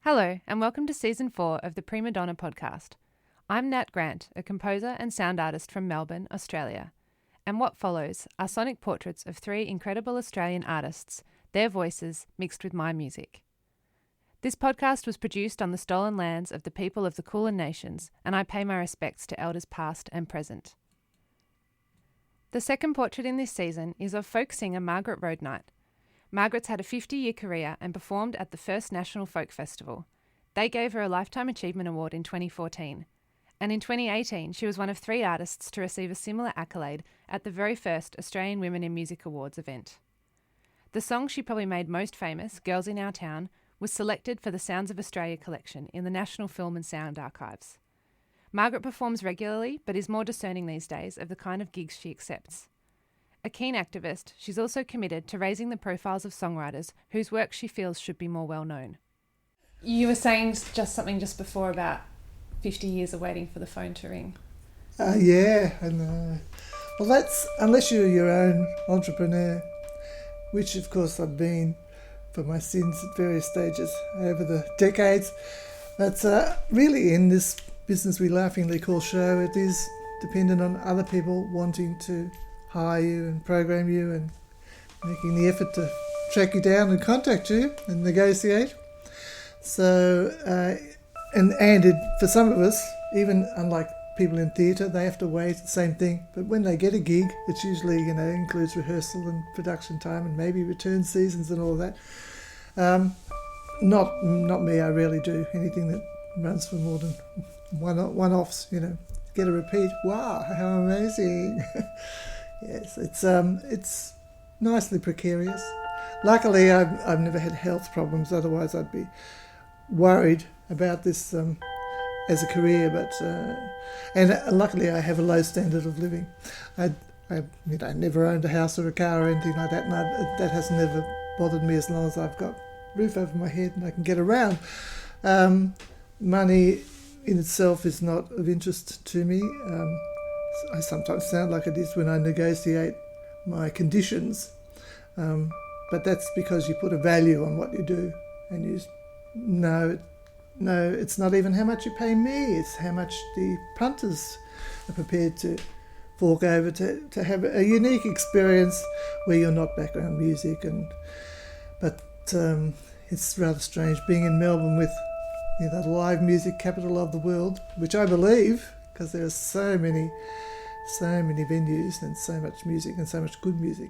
Hello, and welcome to Season 4 of the Prima Donna podcast. I'm Nat Grant, a composer and sound artist from Melbourne, Australia. And what follows are sonic portraits of three incredible Australian artists, their voices mixed with my music. This podcast was produced on the stolen lands of the people of the Kulin Nations, and I pay my respects to elders past and present. The second portrait in this season is of folk singer Margret RoadKnight. Margret's had a 50-year career and performed at the first National Folk Festival. They gave her a Lifetime Achievement Award in 2014. And in 2018, she was one of 3 artists to receive a similar accolade at the very first Australian Women in Music Awards event. The song she probably made most famous, Girls in Our Town, was selected for the Sounds of Australia collection in the National Film and Sound Archives. Margret performs regularly, but is more discerning these days of the kind of gigs she accepts. A keen activist, she's also committed to raising the profiles of songwriters whose work she feels should be more well known. You were saying something just before about 50 years of waiting for the phone to ring. Yeah, and well, that's unless you're your own entrepreneur, which of course I've been for my sins at various stages over the decades. But really, in this business we laughingly call show, it is dependent on other people wanting to hire you and program you and making the effort to track you down and contact you and negotiate. So, for some of us, even unlike people in theatre, they have to wait, the same thing. But when they get a gig, it's usually, includes rehearsal and production time and maybe return seasons and all of that. Not me, I rarely do anything that runs for more than one-offs, Get a repeat, wow, how amazing. Yes, it's nicely precarious. Luckily, I've never had health problems. Otherwise, I'd be worried about this as a career. But and luckily, I have a low standard of living. I never owned a house or a car or anything like that, and that has never bothered me as long as I've got a roof over my head and I can get around. Money in itself is not of interest to me. I sometimes sound like it is when I negotiate my conditions, but that's because you put a value on what you do, and no, it's not even how much you pay me, it's how much the punters are prepared to fork over to have a unique experience where you're not background music. But it's rather strange being in Melbourne with the live music capital of the world, which I believe, because there are so many venues and so much music and so much good music.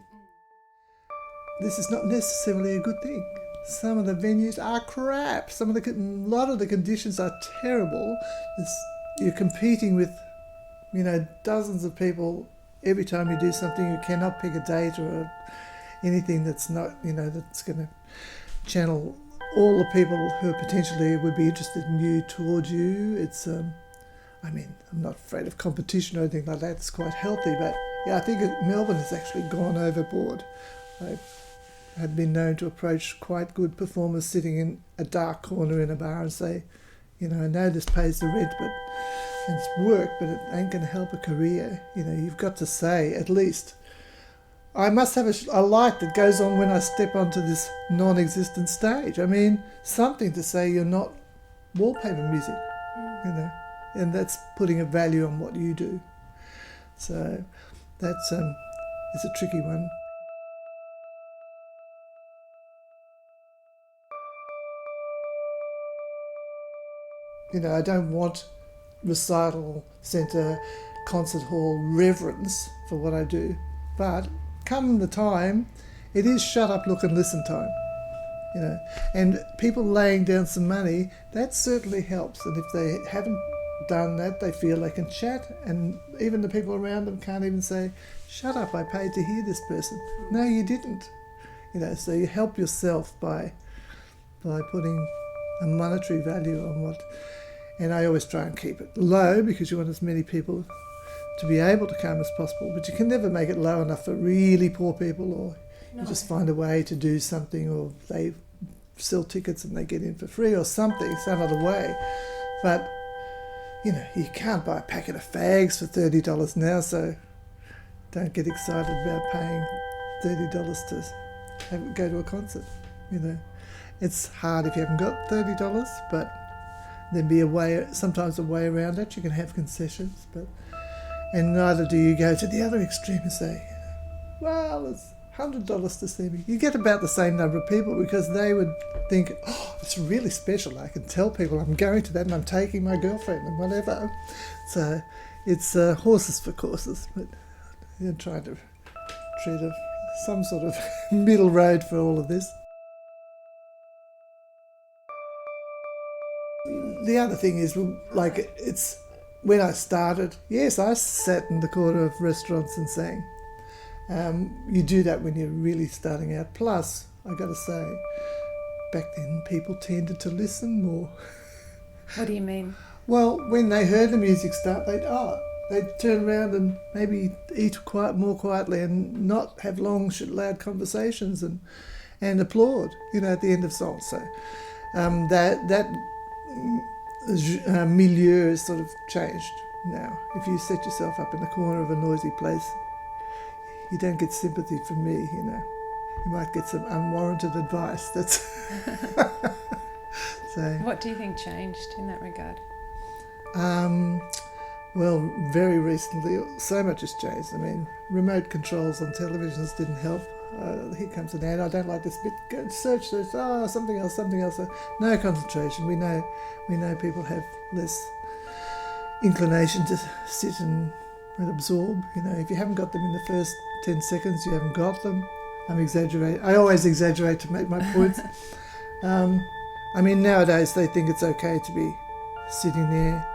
This is not necessarily a good thing. Some of the venues are crap. A lot of the conditions are terrible. You're competing with, dozens of people every time you do something. You cannot pick a date or anything that's not, that's going to channel all the people who potentially would be interested in you towards you. It's I'm not afraid of competition or anything like that. It's quite healthy, but yeah, I think Melbourne has actually gone overboard. I had been known to approach quite good performers sitting in a dark corner in a bar and say, I know this pays the rent, and it's work, but it ain't going to help a career. You've got to say, at least, I must have a light that goes on when I step onto this non-existent stage. Something to say you're not wallpaper music, and that's putting a value on what you do. So that's it's a tricky one. I don't want recital centre, concert hall reverence for what I do, but come the time, it is shut up, look and listen time. And people laying down some money, that certainly helps. And if they haven't done that, they feel they can chat, and even the people around them can't even say, shut up, I paid to hear this person. No, you didn't. So you help yourself by putting a monetary value on what, and I always try and keep it low because you want as many people to be able to come as possible, but you can never make it low enough for really poor people, or you just find a way to do something, or they sell tickets and they get in for free or something, some other way. But you can't buy a packet of fags for $30 now, so don't get excited about paying $30 to go to a concert, It's hard if you haven't got $30, but there'd be sometimes a way around it. You can have concessions, and neither do you go to the other extreme and say, well, it's $100 to see me. You get about the same number of people because they would think, oh, it's really special. I can tell people I'm going to that and I'm taking my girlfriend and whatever. So it's horses for courses, but you're trying to treat some sort of middle road for all of this. The other thing is, like, it's when I started, yes, I sat in the corner of restaurants and sang. You do that when you're really starting out. Plus, I got to say, back then people tended to listen more. What do you mean? Well, when they heard the music start, they'd turn around and maybe eat more quietly and not have long, loud conversations and applaud, at the end of songs. So that milieu has sort of changed now. If you set yourself up in the corner of a noisy place, you don't get sympathy from me, You might get some unwarranted advice. That's so. What do you think changed in that regard? Well, very recently, so much has changed. I mean, remote controls on televisions didn't help. Here comes an ad, I don't like this bit, go search, something else. No concentration. We know people have less inclination to sit and absorb. If you haven't got them in the first 10 seconds, you haven't got them. I'm exaggerating. I always exaggerate to make my points. I mean, nowadays they think it's okay to be sitting there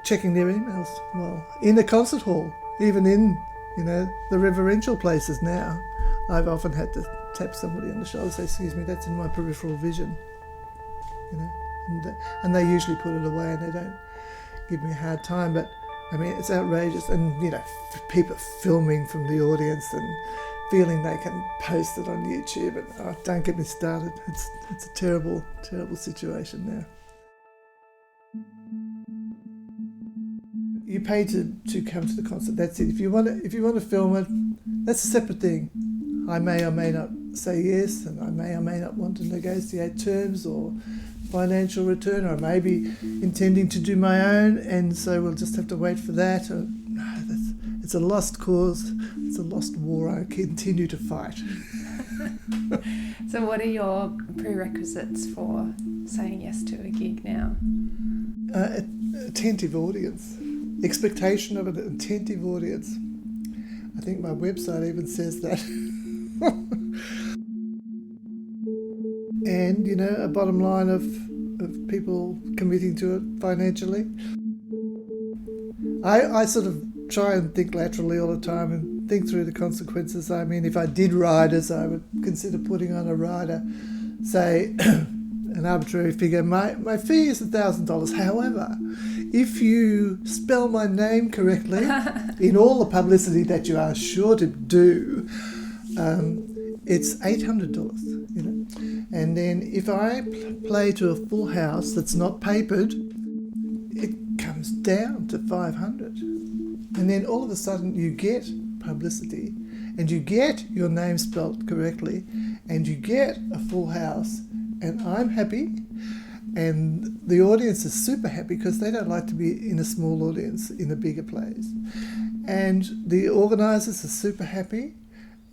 checking their emails. Well, in a concert hall, even in the reverential places now, I've often had to tap somebody on the shoulder and say, excuse me, that's in my peripheral vision. And they usually put it away and they don't give me a hard time. But I mean, it's outrageous. And, people filming from the audience and feeling they can post it on YouTube. And don't get me started. It's a terrible, terrible situation now. You pay to come to the concert. That's it. If you want to film it, that's a separate thing. I may or may not say yes, and I may or may not want to negotiate terms or financial return, or I may be intending to do my own, and so we'll just have to wait for that. It's a lost cause. It's a lost war. I continue to fight. So what are your prerequisites for saying yes to a gig now? Attentive audience. Expectation of an attentive audience. I think my website even says that. And, a bottom line of people committing to it financially. I sort of try and think laterally all the time and think through the consequences. I mean, if I did riders, I would consider putting on a rider, say, an arbitrary figure. My fee is $1,000. However, if you spell my name correctly in all the publicity that you are sure to do, it's $800. And then if I play to a full house that's not papered, it comes down to $500. And then all of a sudden you get publicity, and you get your name spelt correctly, and you get a full house, and I'm happy, and the audience is super happy because they don't like to be in a small audience in a bigger place, and the organisers are super happy,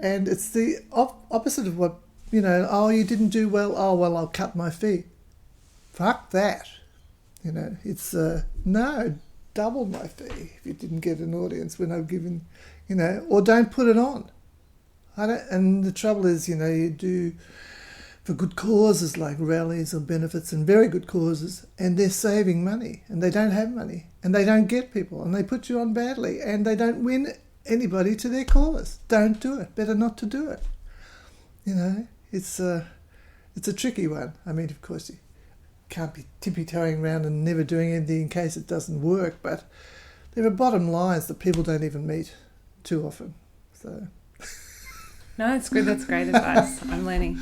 and it's the opposite of what, you didn't do well, I'll cut my fee. Fuck that. It's no, double my fee if you didn't get an audience when I've given, or don't put it on. And the trouble is, you do for good causes like rallies or benefits, and very good causes, and they're saving money, and they don't have money, and they don't get people, and they put you on badly, and they don't win anybody to their cause. Don't do it. Better not to do it. It's a tricky one. I mean, of course, you can't be tippy-toeing around and never doing anything in case it doesn't work, but there are bottom lines that people don't even meet too often. So. No, it's good. That's great advice. I'm learning.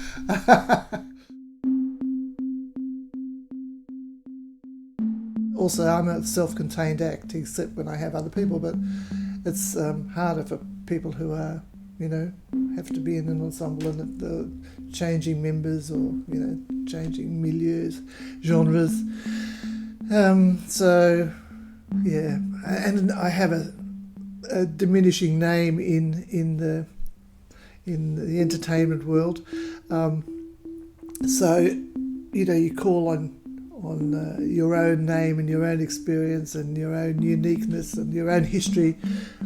Also, I'm a self-contained act, except when I have other people, but it's harder for people who are, have to be in an ensemble and the changing members or, changing milieus, genres. So, yeah, and I have a diminishing name in the entertainment world. So, you call on your own name and your own experience and your own uniqueness and your own history,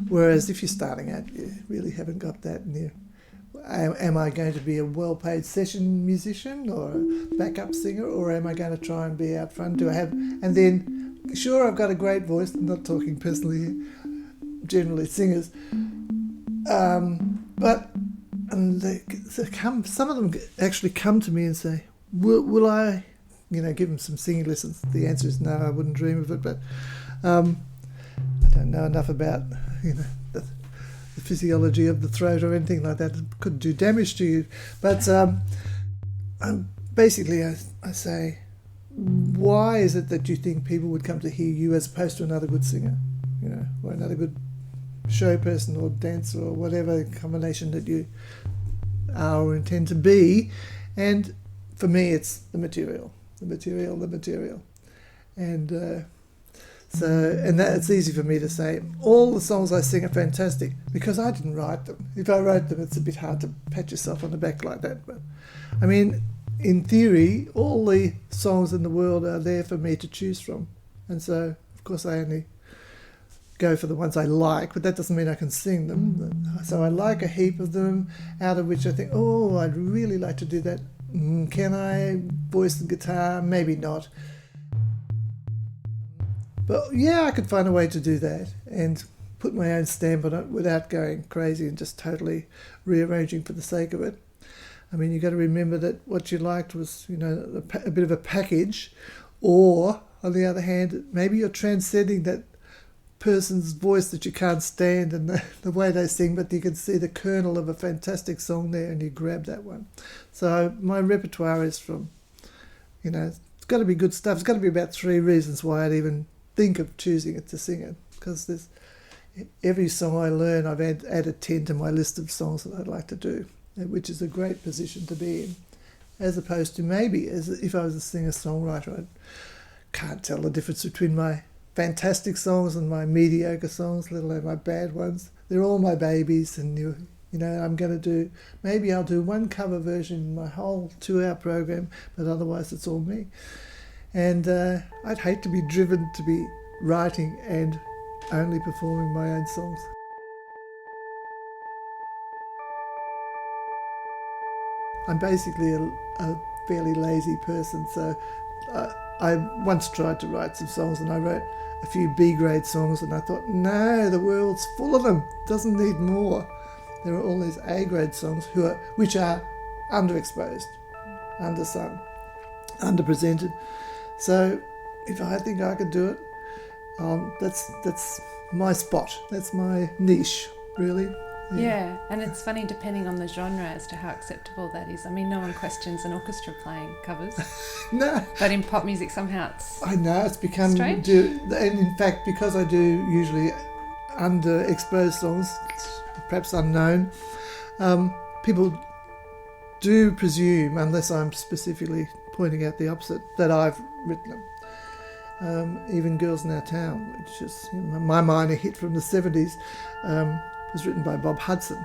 whereas if you're starting out, you really haven't got that. And am I going to be a well-paid session musician or a backup singer, or am I going to try and be out front? Do I have? And then, sure, I've got a great voice. I'm not talking personally, generally singers, but some of them actually come to me and say, "Will I?" Give them some singing lessons. The answer is no, I wouldn't dream of it, but I don't know enough about, the physiology of the throat or anything like that. It could do damage to you. But basically, I say, why is it that you think people would come to hear you as opposed to another good singer, or another good show person or dancer or whatever combination that you are or intend to be? And for me, it's the material. The material. And it's easy for me to say, all the songs I sing are fantastic because I didn't write them. If I wrote them, it's a bit hard to pat yourself on the back like that. But I mean, in theory, all the songs in the world are there for me to choose from. And so, of course, I only go for the ones I like, but that doesn't mean I can sing them. So I like a heap of them, out of which I think, oh, I'd really like to do that. Can I voice the guitar? Maybe not. But yeah, I could find a way to do that and put my own stamp on it without going crazy and just totally rearranging for the sake of it. I mean, you've got to remember that what you liked was, a bit of a package, or on the other hand, maybe you're transcending that person's voice that you can't stand and the way they sing, but you can see the kernel of a fantastic song there and you grab that one. So my repertoire is from, it's got to be good stuff. It's got to be about 3 reasons why I'd even think of choosing it to sing it, because there's every song I learn, I've added 10 to my list of songs that I'd like to do, which is a great position to be in, as opposed to maybe as if I was a singer-songwriter, I can't tell the difference between my fantastic songs and my mediocre songs, let alone my bad ones. They're all my babies, and I'm going to maybe I'll do one cover version in my whole 2-hour program, but otherwise it's all me. And I'd hate to be driven to be writing and only performing my own songs. I'm basically a fairly lazy person, so I once tried to write some songs, and I wrote a few B-grade songs, and I thought, no, the world's full of them, doesn't need more. There are all these A-grade songs which are underexposed, undersung, underpresented. So if I think I could do it, that's my spot, that's my niche, really. Yeah, and it's funny depending on the genre as to how acceptable that is. I mean, no one questions an orchestra playing covers. No. But in pop music somehow I know, it's become strange. And in fact, because I do usually underexposed songs, perhaps unknown, people do presume, unless I'm specifically pointing out the opposite, that I've written them. Even Girls in Our Town, which is my minor hit from the 70s, was written by Bob Hudson,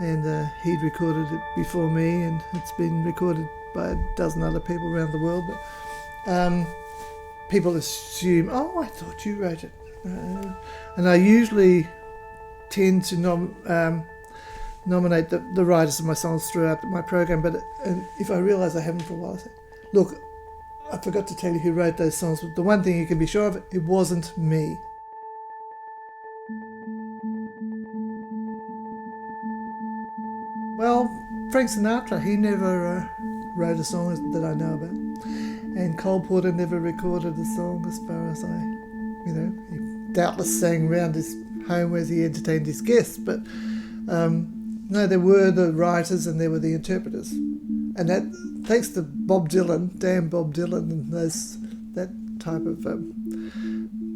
and he'd recorded it before me, and it's been recorded by a dozen other people around the world. But people assume, oh, I thought you wrote it. And I usually tend to nominate the writers of my songs throughout my program, but if I realise I haven't for a while, I say, look, I forgot to tell you who wrote those songs, but the one thing you can be sure of, it wasn't me. Well, Frank Sinatra, he never wrote a song that I know about. And Cole Porter never recorded a song as far as he doubtless sang around his home as he entertained his guests, but no, there were the writers and there were the interpreters. And that, thanks to Bob Dylan, damn Bob Dylan, and that type of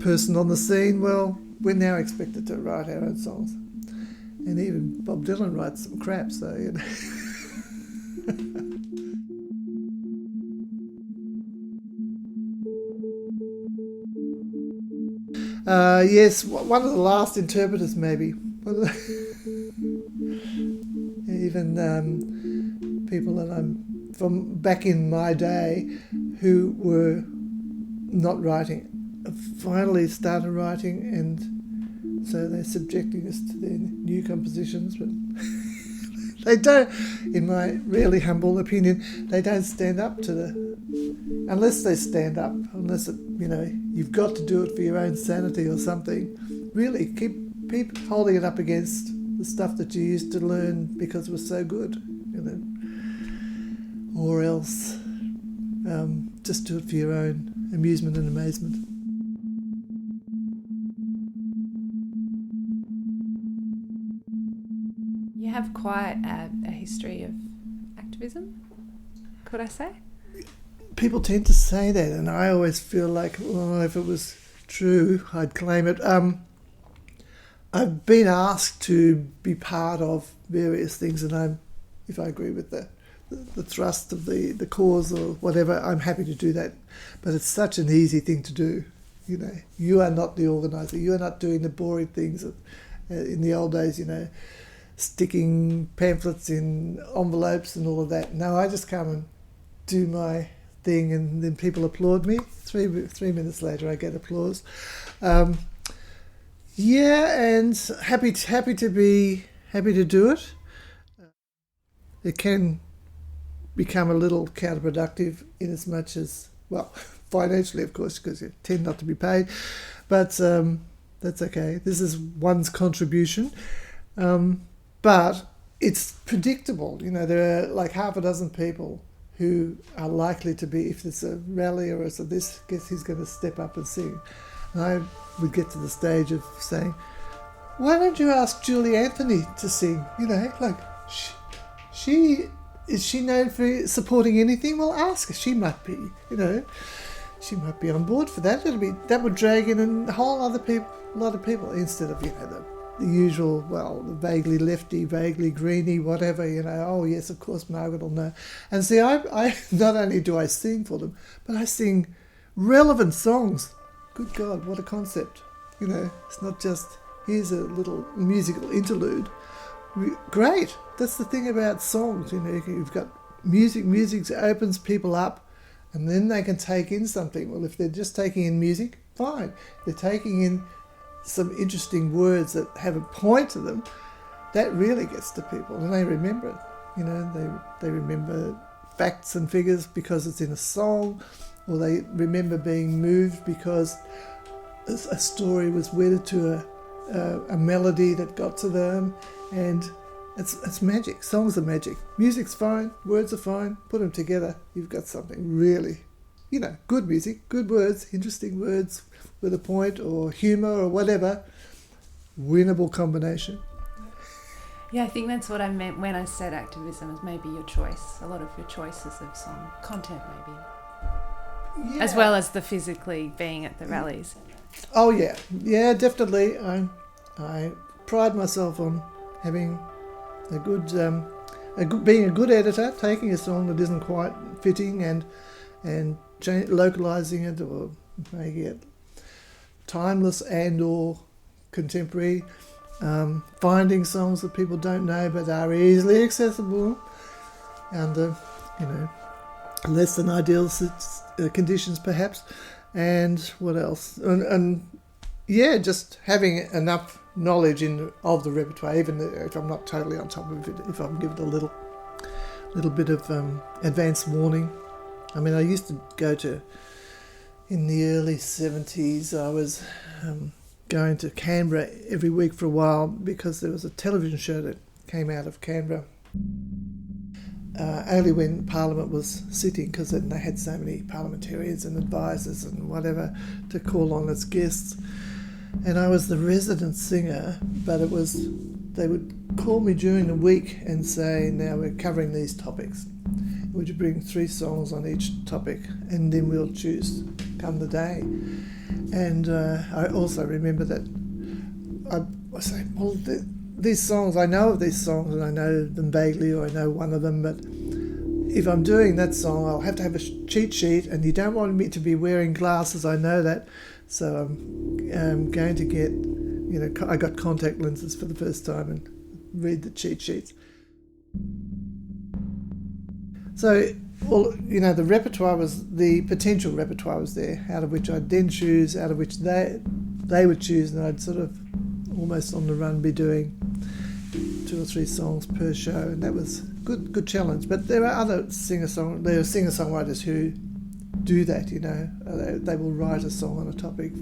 person on the scene, well, we're now expected to write our own songs. And even Bob Dylan writes some crap, so, you know. Yes, one of the last interpreters, maybe. Even people that I'm from back in my day who were not writing finally started writing, and so they're subjecting us to their new compositions, but they don't, in my really humble opinion, they don't stand up to unless they stand up, unless it, you know, you've got to do it for your own sanity or something. Really, keep holding it up against the stuff that you used to learn because it was so good, you know, or else just do it for your own amusement and amazement. You have quite a history of activism, could I say? People tend to say that, and I always feel like, well, if it was true, I'd claim it. I've been asked to be part of various things, and if I agree with the thrust of the cause or whatever, I'm happy to do that. But it's such an easy thing to do. You know, you are not the organiser. You are not doing the boring things of, in the old days, you know, sticking pamphlets in envelopes and all of that. No, I just come and do my thing, and then people applaud me. Three minutes later, I get applause. Yeah, and happy to do it. It can become a little counterproductive in as much as, well, financially, of course, because you tend not to be paid, but that's okay. This is one's contribution. But it's predictable. You know, there are like half a dozen people who are likely to be, if it's a rally or it's a this, guess who's going to step up and sing. And I would get to the stage of saying, why don't you ask Julie Anthony to sing? You know, like, is she known for supporting anything? Well, ask her. She might be, you know, she might be on board for that. That would drag in a whole lot of people instead of, you know, the usual, well, the vaguely lefty, vaguely greeny, whatever, you know, oh yes, of course Margaret will know. And see, I not only do I sing for them, but I sing relevant songs. Good God, what a concept. You know, it's not just, here's a little musical interlude. Great. That's the thing about songs, you know, you've got music opens people up, and then they can take in something. Well, if they're just taking in music, fine. They're taking in some interesting words that have a point to them, that really gets to people, and they remember it. You know, they remember facts and figures because it's in a song, or they remember being moved because a story was wedded to a melody that got to them, and it's magic. Songs are magic. Music's fine, words are fine. Put them together, you've got something really, you know, good music, good words, interesting words with a point or humour or whatever. Winnable combination. Yeah, I think that's what I meant when I said activism is maybe your choice. A lot of your choices of song content, maybe. Yeah. As well as the physically being at the rallies. Oh yeah, definitely. I pride myself on having being a good editor, taking a song that isn't quite fitting and localising it or making it timeless and or contemporary, finding songs that people don't know but are easily accessible under, you know, less than ideal conditions perhaps. And what else? And yeah, just having enough knowledge of the repertoire, even if I'm not totally on top of it, if I'm given a little bit of advance warning. I mean, I used to go to, in the early 70s, I was going to Canberra every week for a while because there was a television show that came out of Canberra only when Parliament was sitting, because then they had so many parliamentarians and advisors and whatever to call on as guests. And I was the resident singer, but they would call me during the week and say, now we're covering these topics. Would you bring 3 songs on each topic, and then we'll choose come the day. And I also remember that I say, well, these songs, I know of these songs and I know them vaguely, or I know one of them, but if I'm doing that song, I'll have to have a cheat sheet, and you don't want me to be wearing glasses, I know that. So I'm going to get, I got contact lenses for the first time and read the cheat sheets. So, the repertoire the potential repertoire was there, out of which I'd then choose, out of which they would choose, and I'd sort of almost on the run be doing 2 or 3 songs per show, and that was good challenge. But there are other singer-songwriters who do that, they will write a song on a topic,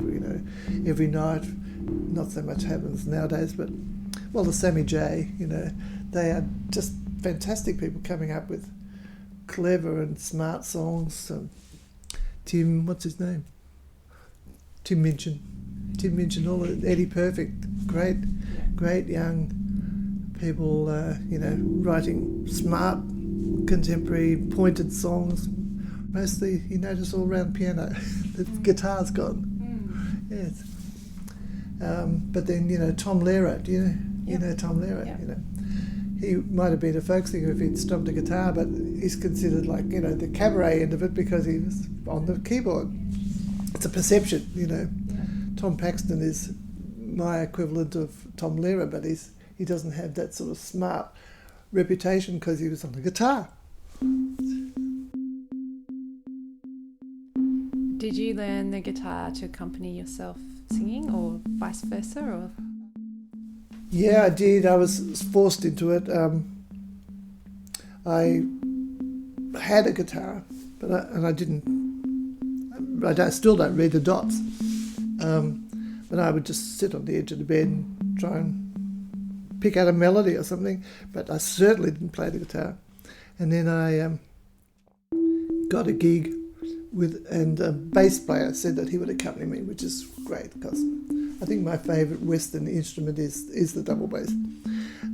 every night. Not so much happens nowadays, but the Sammy J, they are just fantastic people coming up with clever and smart songs. Tim, what's his name? Tim Minchin, Eddie Perfect, great young people, writing smart, contemporary, pointed songs. Mostly, you notice all around piano, the guitar's gone. Yes. But then, Tom Lehrer, you know Tom Lehrer, He might have been a folk singer if he'd stopped a guitar, but he's considered like, the cabaret end of it because he was on the keyboard. It's a perception, Tom Paxton is my equivalent of Tom Lehrer, but he doesn't have that sort of smart reputation because he was on the guitar. Did you learn the guitar to accompany yourself singing, or vice versa? Or? Yeah, I did. I was forced into it. I had a guitar, but I didn't. I still don't read the dots. But I would just sit on the edge of the bed and try and pick out a melody or something. But I certainly didn't play the guitar. And then I got a gig and a bass player said that he would accompany me, which is great because I think my favourite Western instrument is the double bass.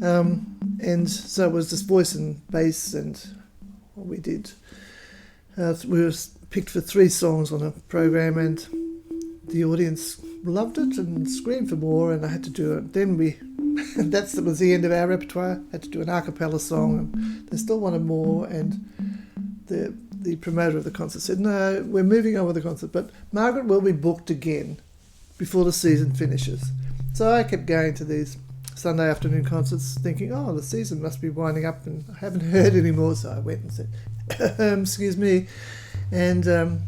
And so it was just voice and bass, and what we did. We were picked for 3 songs on a program, and the audience loved it and screamed for more, and I had to do it. Then that was the end of our repertoire. I had to do an a cappella song, and they still wanted more, and the promoter of the concert said, no, we're moving on with the concert, but Margret will be booked again before the season finishes. So I kept going to these Sunday afternoon concerts thinking, the season must be winding up and I haven't heard any more. So I went and said, excuse me. And it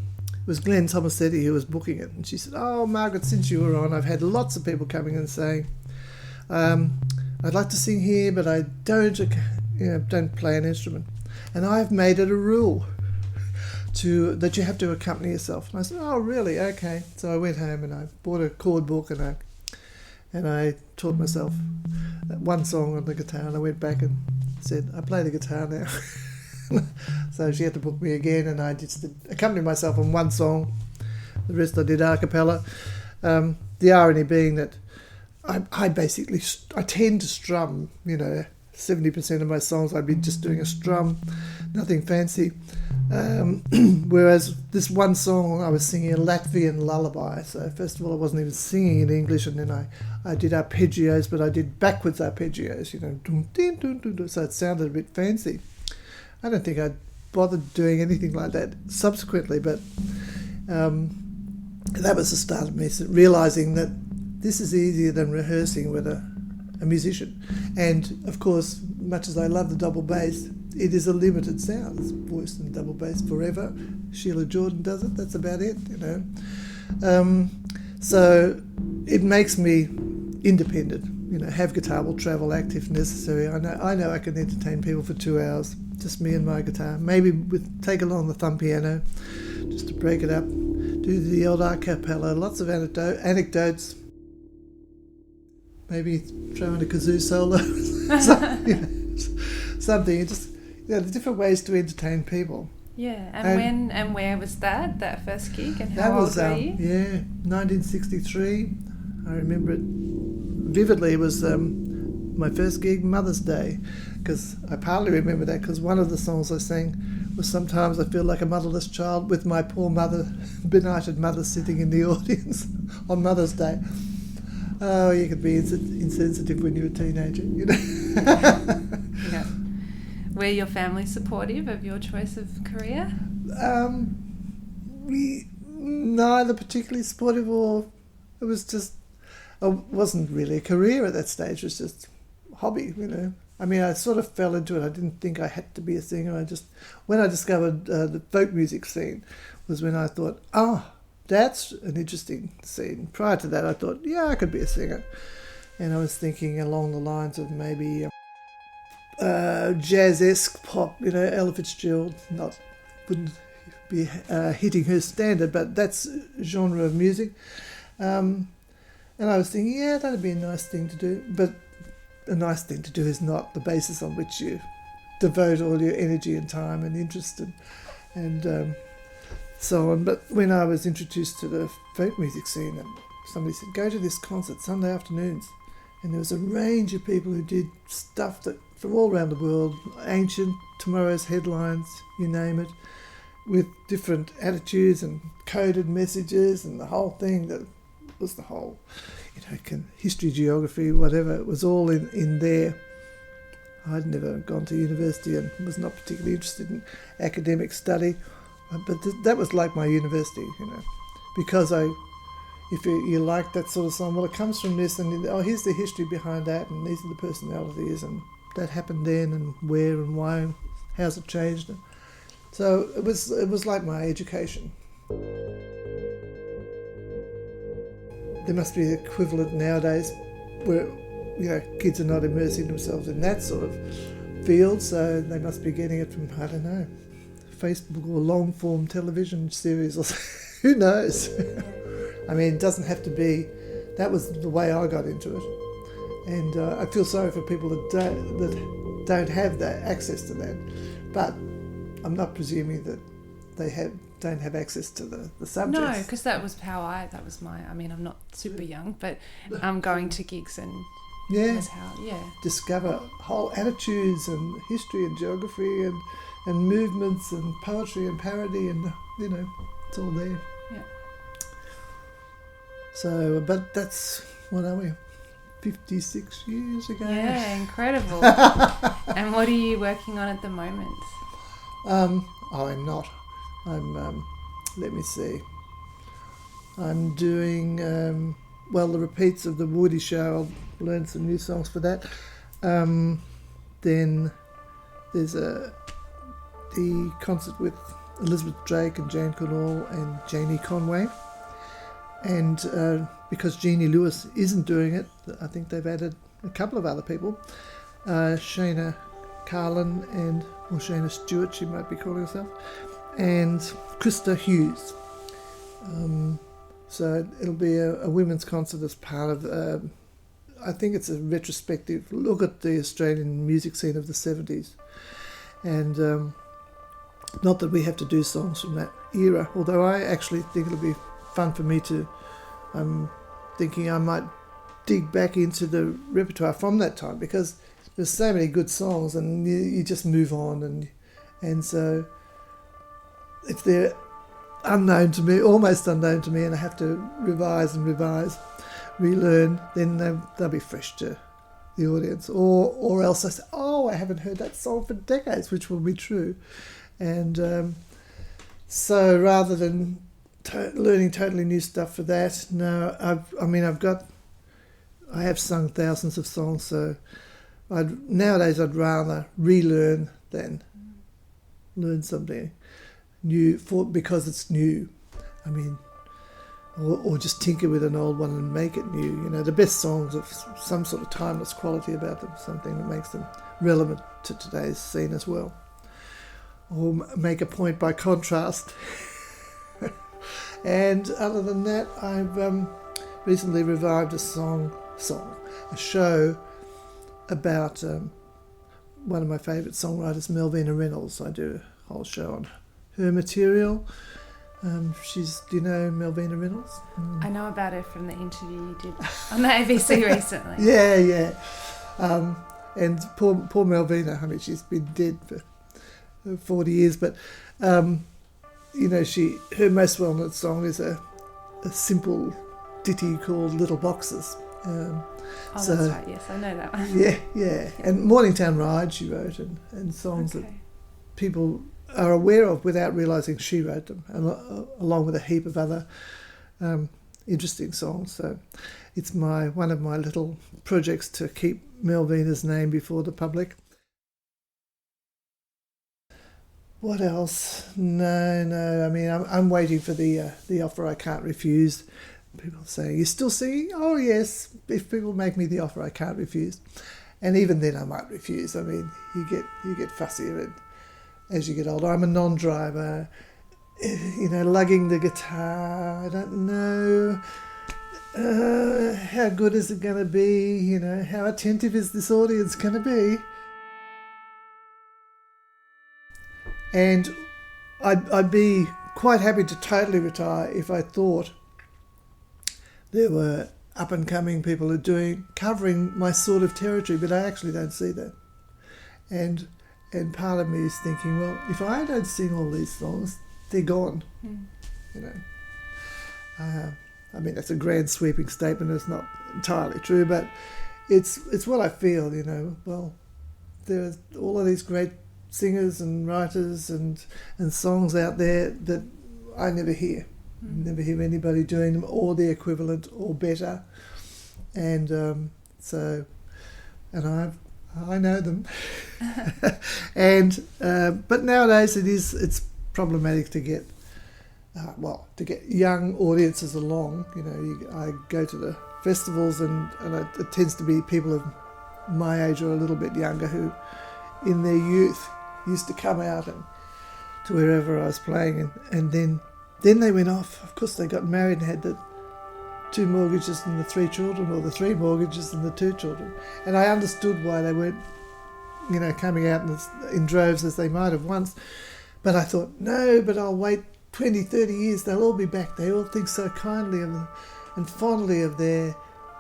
was Glenn Tomasetti who was booking it. And she said, Margret, since you were on, I've had lots of people coming and saying, I'd like to sing here, but I don't play an instrument. And I've made it a rule that you have to accompany yourself. And I said, oh, really? Okay. So I went home and I bought a chord book and I taught myself one song on the guitar, and I went back and said, I play the guitar now. So she had to book me again, and I just accompanied myself on one song. The rest I did a cappella. The irony being that I tend to strum, 70% of my songs I'd be just doing a strum, nothing fancy. Whereas this one song I was singing a Latvian lullaby. So first of all I wasn't even singing in English, and then I did arpeggios, but I did backwards arpeggios, so it sounded a bit fancy. I don't think I'd bothered doing anything like that subsequently, but that was the start of me realising that this is easier than rehearsing with a musician. And of course, much as I love the double bass, it is a limited sound. It's voice and double bass forever. Sheila Jordan does it. That's about it, So it makes me independent. Have guitar, will travel, act if necessary. I know I can entertain people for 2 hours, just me and my guitar. Maybe take along the thumb piano, just to break it up. Do the old a cappella. Lots of anecdotes. Maybe throw in a kazoo solo. Something. Just different ways to entertain people. Yeah, and where was that first gig, and how old were you? 1963. I remember it vividly. It was my first gig, Mother's Day, because I partly remember that because one of the songs I sang was Sometimes I Feel Like a Motherless Child, with my poor mother, benighted mother, sitting in the audience on Mother's Day. Oh, you could be insensitive when you're a teenager, you know. Yeah. Were your family supportive of your choice of career? We neither particularly supportive, or it was just, it wasn't really a career at that stage. It was just a hobby, you know. I mean, I sort of fell into it. I didn't think I had to be a singer. When I discovered the folk music scene was when I thought, that's an interesting scene. Prior to that, I thought, yeah, I could be a singer. And I was thinking along the lines of maybe jazz-esque pop, you know, Ella Fitzgerald wouldn't be hitting her standard, but that's genre of music. And I was thinking, yeah, that'd be a nice thing to do. But a nice thing to do is not the basis on which you devote all your energy and time and interest and so on. But when I was introduced to the folk music scene, somebody said, go to this concert Sunday afternoons. And there was a range of people who did stuff that from all around the world, ancient, tomorrow's headlines, you name it, with different attitudes and coded messages and the whole thing. That was the whole, you know, history, geography, whatever. It was all in there. I'd never gone to university and was not particularly interested in academic study, but that was like my university, you know, because if you like that sort of song, well, it comes from this, and here's the history behind that, and these are the personalities, and that happened then, and where and why, and how's it changed. So it was like my education. There must be an equivalent nowadays where, you know, kids are not immersing themselves in that sort of field, so they must be getting it from, I don't know, Facebook or long-form television series, or who knows. I mean, it doesn't have to be. That was the way I got into it, and I feel sorry for people that don't have that access to that. But I'm not presuming that they don't have access to the subjects. No, because that was my. I mean, I'm not super young, but going to gigs and was how discover whole attitudes and history and geography and movements and poetry and parody, and you know, it's all there. Yeah. So, but that's, what are we, 56 years ago? Yeah, incredible. And what are you working on at the moment? I'm not. Let me see. I'm doing, the repeats of the Woody Show. I'll learn some new songs for that. Then there's the concert with Elizabeth Drake and Jane Connaught and Janie Conway. And because Jeannie Lewis isn't doing it, I think they've added a couple of other people. Shana Carlin or Shana Stewart, she might be calling herself, and Krista Hughes. So it'll be a women's concert as part of, I think it's a retrospective look at the Australian music scene of the 70s. And not that we have to do songs from that era, although I actually think it'll be fun for me to, I'm thinking I might dig back into the repertoire from that time, because there's so many good songs and you just move on, and so if they're unknown to me, almost unknown to me, and I have to revise, relearn, then they'll be fresh to the audience, or else I say, I haven't heard that song for decades, which will be true. And so rather than learning totally new stuff for that, no, I have sung thousands of songs, so nowadays I'd rather relearn than learn something new because it's new. I mean, or just tinker with an old one and make it new. You know, the best songs have some sort of timeless quality about them, something that makes them relevant to today's scene as well. Or make a point by contrast. And other than that, I've recently revived a show about one of my favourite songwriters, Melvina Reynolds. I do a whole show on her material. Do you know Melvina Reynolds? I know about her from the interview you did on the ABC recently. Yeah. And poor Melvina, I mean, she's been dead for 40 years, but her most well-known song is a simple ditty called Little Boxes, That's right, yes, I know that one. Yeah. And Morningtown Ride she wrote, and songs that people are aware of without realising she wrote them, along with a heap of other interesting songs. So it's one of my little projects to keep Melvina's name before the public. What else? No. I mean, I'm waiting for the offer I can't refuse. People say, "You still singing?" Oh yes. If people make me the offer, I can't refuse. And even then, I might refuse. I mean, you get fussier as you get older. I'm a non-driver. Lugging the guitar. I don't know how good is it going to be. How attentive is this audience going to be? And I'd be quite happy to totally retire if I thought there were up-and-coming people who are covering my sort of territory, but I actually don't see that. And part of me is thinking, well, if I don't sing all these songs, they're gone. I mean, that's a grand sweeping statement. It's not entirely true, but it's what I feel. Well, there are all of these great singers and writers and songs out there that I never hear. Never hear anybody doing them or the equivalent or better. And I know them. But nowadays it's problematic to get young audiences along. I go to the festivals and it tends to be people of my age or a little bit younger who in their youth used to come out and to wherever I was playing, and then they went off. Of course, they got married and had the 2 mortgages and the 3 children, or the 3 mortgages and the 2 children. And I understood why they weren't, coming out in droves as they might have once. But I thought, no, but I'll wait 20, 30 years. They'll all be back. They all think so kindly of them and fondly of their,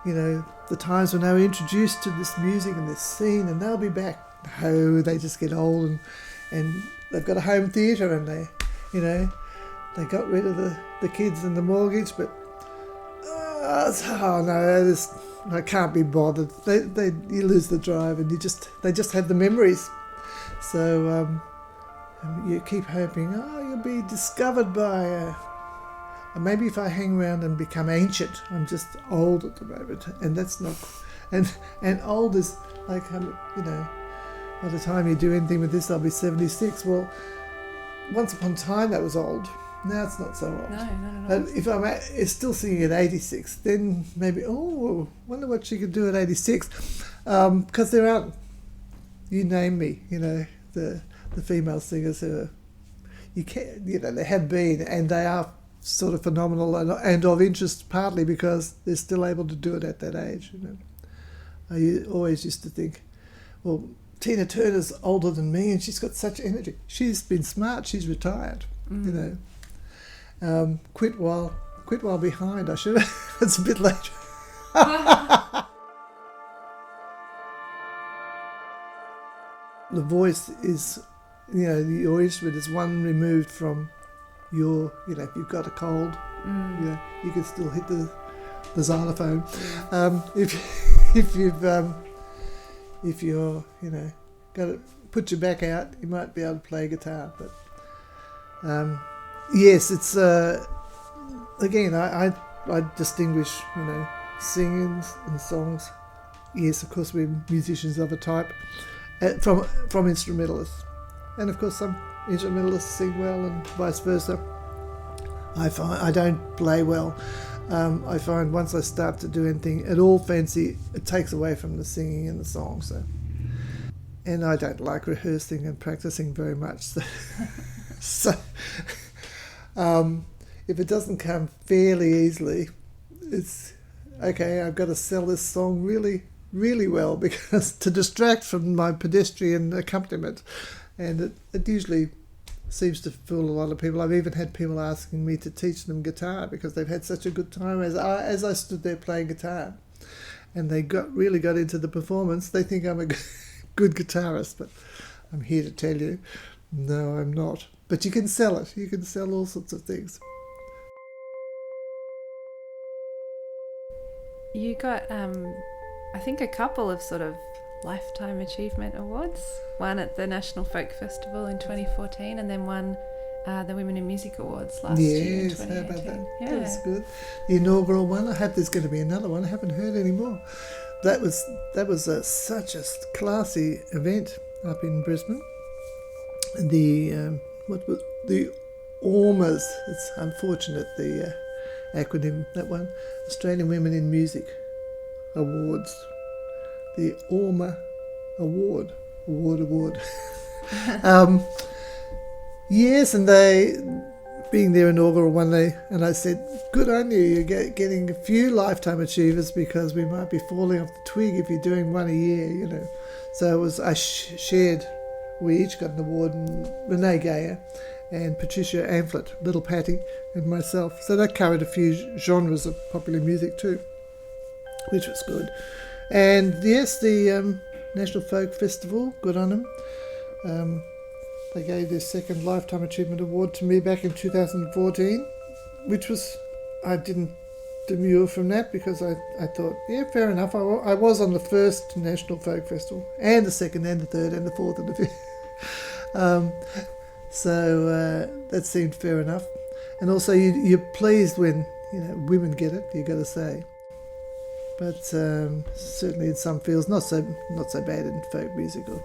the times when they were introduced to this music and this scene, and they'll be back. No, they just get old and they've got a home theatre and they got rid of the kids and the mortgage, but I can't be bothered. You lose the drive and they just have the memories. So you keep hoping, you'll be discovered by maybe if I hang around and become ancient. I'm just old at the moment, and that's not. And old is like, by the time you do anything with this, I'll be 76. Well, once upon a time that was old. Now it's not so old. No. But if I'm still singing at 86, then maybe, wonder what she could do at 86. Because there aren't, you name me, the female singers who they have been, and they are sort of phenomenal and of interest, partly because they're still able to do it at that age. I always used to think, well, Tina Turner's older than me and she's got such energy. She's been smart. She's retired. Quit while behind. I should have. It's a bit late. The voice is, your instrument is one removed from your, if you've got a cold, you can still hit the xylophone. If you're, got to put your back out, you might be able to play guitar. But yes, it's again, I distinguish, singing and songs. Yes, of course, we're musicians of a type from instrumentalists, and of course some instrumentalists sing well and vice versa. I find I don't play well. I find once I start to do anything at all fancy, it takes away from the singing and the song. And I don't like rehearsing and practicing very much. So if it doesn't come fairly easily, it's okay. I've got to sell this song really, really well, because to distract from my pedestrian accompaniment, and it usually seems to fool a lot of people. I've even had people asking me to teach them guitar because they've had such a good time as I stood there playing guitar, and they really got into the performance. They think I'm a good guitarist, but I'm here to tell you, no, I'm not. But you can sell it. You can sell all sorts of things. You got, I think, a couple of sort of Lifetime Achievement Awards. One at the National Folk Festival in 2014 and then one the Women in Music Awards last year in 2018. How about that? Yeah. That was good. The inaugural one. I hope there's going to be another one. I haven't heard any more. That was such a classy event up in Brisbane. The AWMAs. It's unfortunate the acronym, that one. Australian Women in Music Awards. The AWMA Award. Yes, and they, being their inaugural one, and I said, good on you, you're getting a few Lifetime Achievers because we might be falling off the twig if you're doing one a year, you know. So we each got an award, and Renee Gayer and Patricia Amphlett, Little Patty, and myself. So that covered a few genres of popular music too, which was good. And yes, the National Folk Festival, good on them. They gave their second Lifetime Achievement Award to me back in 2014, which was, I didn't demur from that because I thought, yeah, fair enough. I was on the first National Folk Festival, and the second, and the third, and the fourth, and the fifth. So that seemed fair enough. And also you're pleased when, you know, women get it, you got to say. But certainly in some fields, not so bad in folk music, or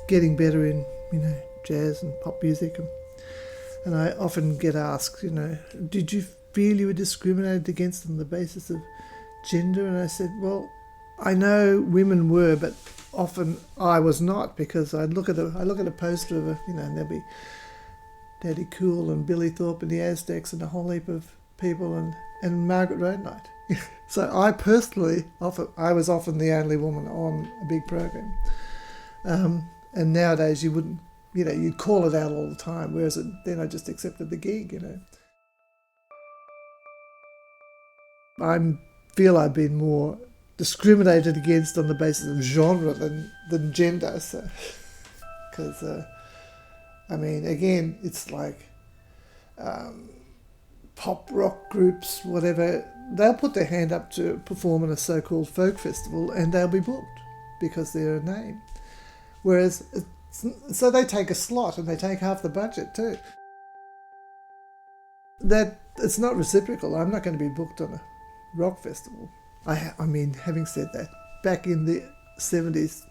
getting better in, you know, jazz and pop music. And I often get asked, you know, did you feel you were discriminated against on the basis of gender? And I said, well, I know women were, but often I was not, because I look at a poster of you know, and there'll be Daddy Cool and Billy Thorpe and the Aztecs and a whole heap of people and Margret RoadKnight. So I personally, I was often the only woman on a big program. And nowadays you wouldn't, you know, you'd call it out all the time, whereas then I just accepted the gig, you know. I feel I've been more discriminated against on the basis of genre than gender, so, because, I mean, again, it's like pop rock groups, whatever, they'll put their hand up to perform in a so-called folk festival and they'll be booked because they're a name. Whereas, so they take a slot and they take half the budget too. That it's not reciprocal. I'm not going to be booked on a rock festival. I mean, having said that, back in the 70s,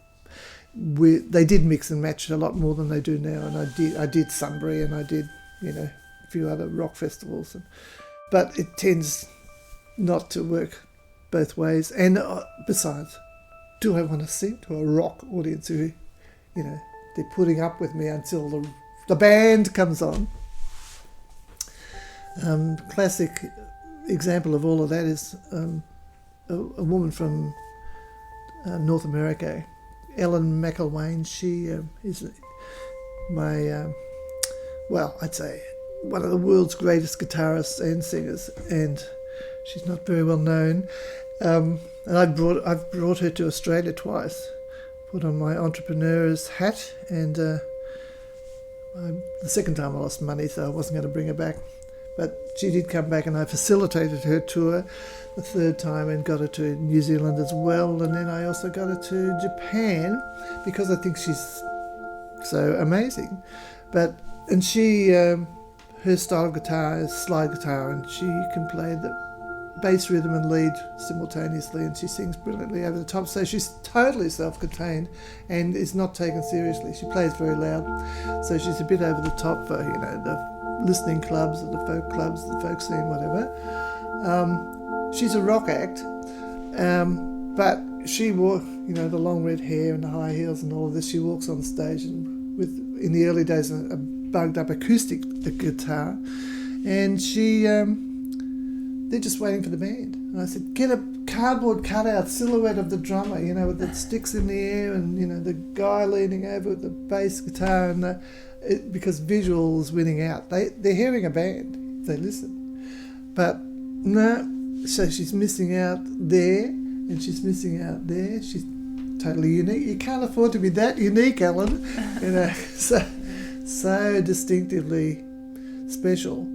they did mix and match a lot more than they do now, and I did Sunbury and I did, you know, a few other rock festivals, but it tends not to work both ways. And besides, do I want to sing to a rock audience who, you know, they're putting up with me until the band comes on? Classic example of all of that is a woman from North America, Ellen McElwain. She is my, well, I'd say one of the world's greatest guitarists and singers, and she's not very well known. And I've brought her to Australia twice, put on my entrepreneur's hat, and the second time I lost money, so I wasn't going to bring her back. But she did come back, and I facilitated her tour the third time and got her to New Zealand as well. And then I also got her to Japan because I think she's so amazing. And she, her style of guitar is slide guitar, and she can play the bass, rhythm and lead simultaneously, and she sings brilliantly over the top. So she's totally self-contained and is not taken seriously. She plays very loud, so she's a bit over the top for, you know, the listening clubs or the folk clubs, the folk scene, whatever. She's a rock act, but she wore, you know, the long red hair and the high heels and all of this. She walks on stage and with, in the early days, a bugged up acoustic guitar, and she, they're just waiting for the band. And I said, get a cardboard cutout silhouette of the drummer, you know, with the sticks in the air and, you know, the guy leaning over with the bass guitar, and because visual is winning out. They're hearing a band if they listen. But no, so she's missing out there and she's missing out there. She's totally unique. You can't afford to be that unique, Ellen. You know, so distinctively special.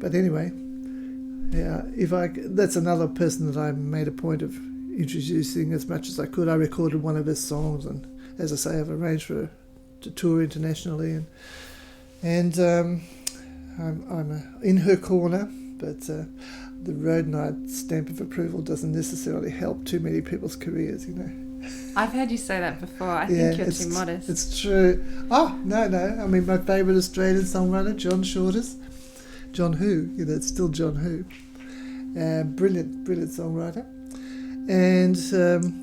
But anyway, That's another person that I made a point of introducing as much as I could. I recorded one of his songs, and as I say, I've arranged for her to tour internationally, and I'm in her corner, but the RoadKnight stamp of approval doesn't necessarily help too many people's careers, you know. I've heard you say that before. I think you're too modest. It's true. Oh, no. I mean, my favourite Australian songwriter, John Shorters. John Who, it's still John Who. Brilliant songwriter. And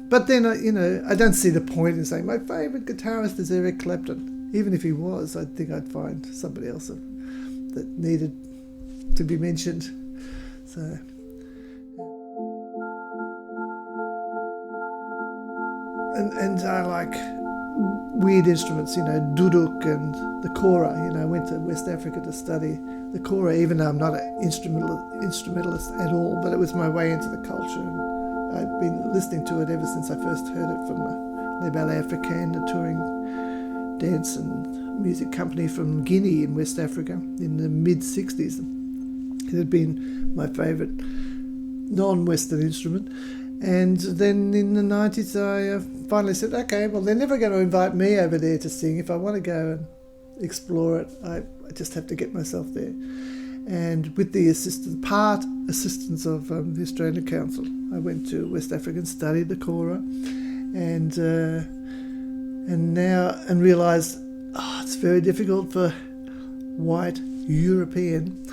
but then, I don't see the point in saying my favourite guitarist is Eric Clapton. Even if he was, I think I'd find somebody else that needed to be mentioned. So... And I like weird instruments, duduk and the kora. I went to West Africa to study the kora, even though I'm not an instrumentalist at all, but it was my way into the culture. And I've been listening to it ever since I first heard it from the Les Ballet Africaines, the touring dance and music company from Guinea in West Africa in the mid-60s. It had been my favourite non-Western instrument. And then in the 90s, I finally said, okay, well, they're never going to invite me over there to sing. If I want to go and explore it, I just have to get myself there. And with the assistance of the Australian Council, I went to West Africa and studied the kora, and realised it's very difficult for white European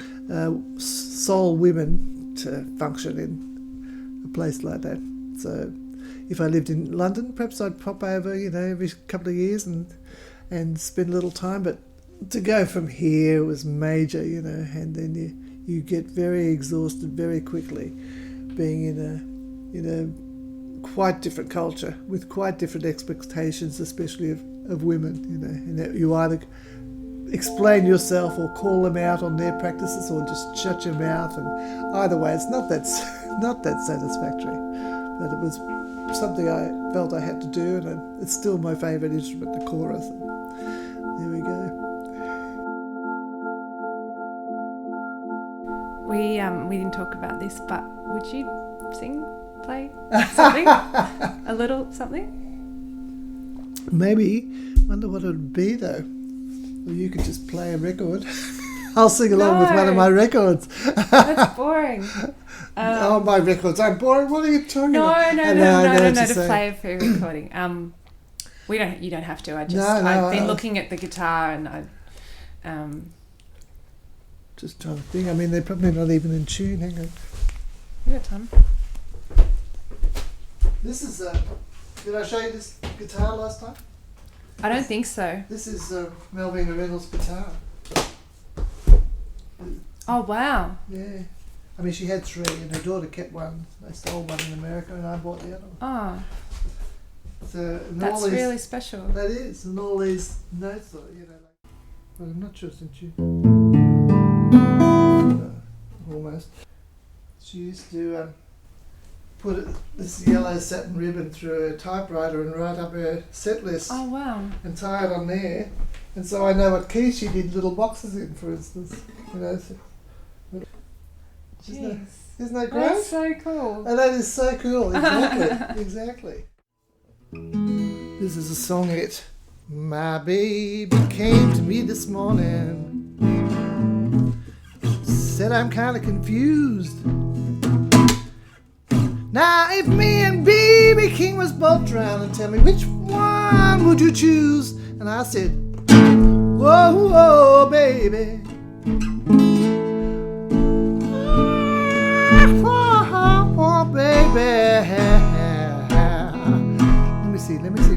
soul women to function in a place like that. So if I lived in London, perhaps I'd pop over, every couple of years and spend a little time. But to go from here was major, and then you get very exhausted very quickly, being in a quite different culture with quite different expectations, especially of women, and that you either explain yourself or call them out on their practices or just shut your mouth, and either way it's not that satisfactory. But it was something I felt I had to do, and it's still my favourite instrument, the kora. So there we go. We didn't talk about this, but would you play something? A little something? Maybe. Wonder what it would be though. Or you could just play a record. I'll sing along with one of my records. That's boring. My records aren't boring. What are you talking about? No, to play a free recording. You don't have to. I've been looking at the guitar and I just trying to think. I mean, they're probably not even in tune. Hang on. You got time. This is did I show you this guitar last time? I don't think so. This is Melvina Reynolds' guitar. Oh, wow. Yeah. I mean, she had three, and her daughter kept one. They stole one in America, and I bought the other one. Oh. So, that's really special. That is, and all these notes, but I'm not sure it's in tune. Almost. She used to put this yellow satin ribbon through her typewriter and write up her set list. Oh, wow. And tie it on there. And so I know what keys she did little boxes in, for instance. Isn't that great? That's so cool. And that is so cool. Exactly. Exactly. This is a songette. My baby came to me this morning. Said I'm kind of confused. Now if me and B.B. King was both drowned, tell me which one would you choose? And I said, whoa, whoa, baby. Oh, baby.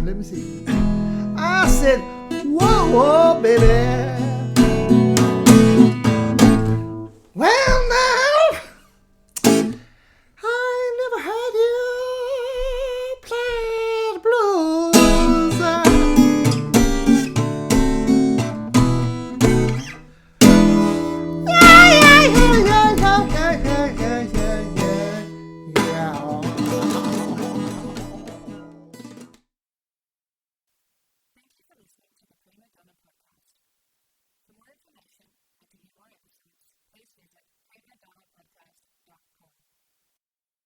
Let me see. I said, whoa, whoa, baby.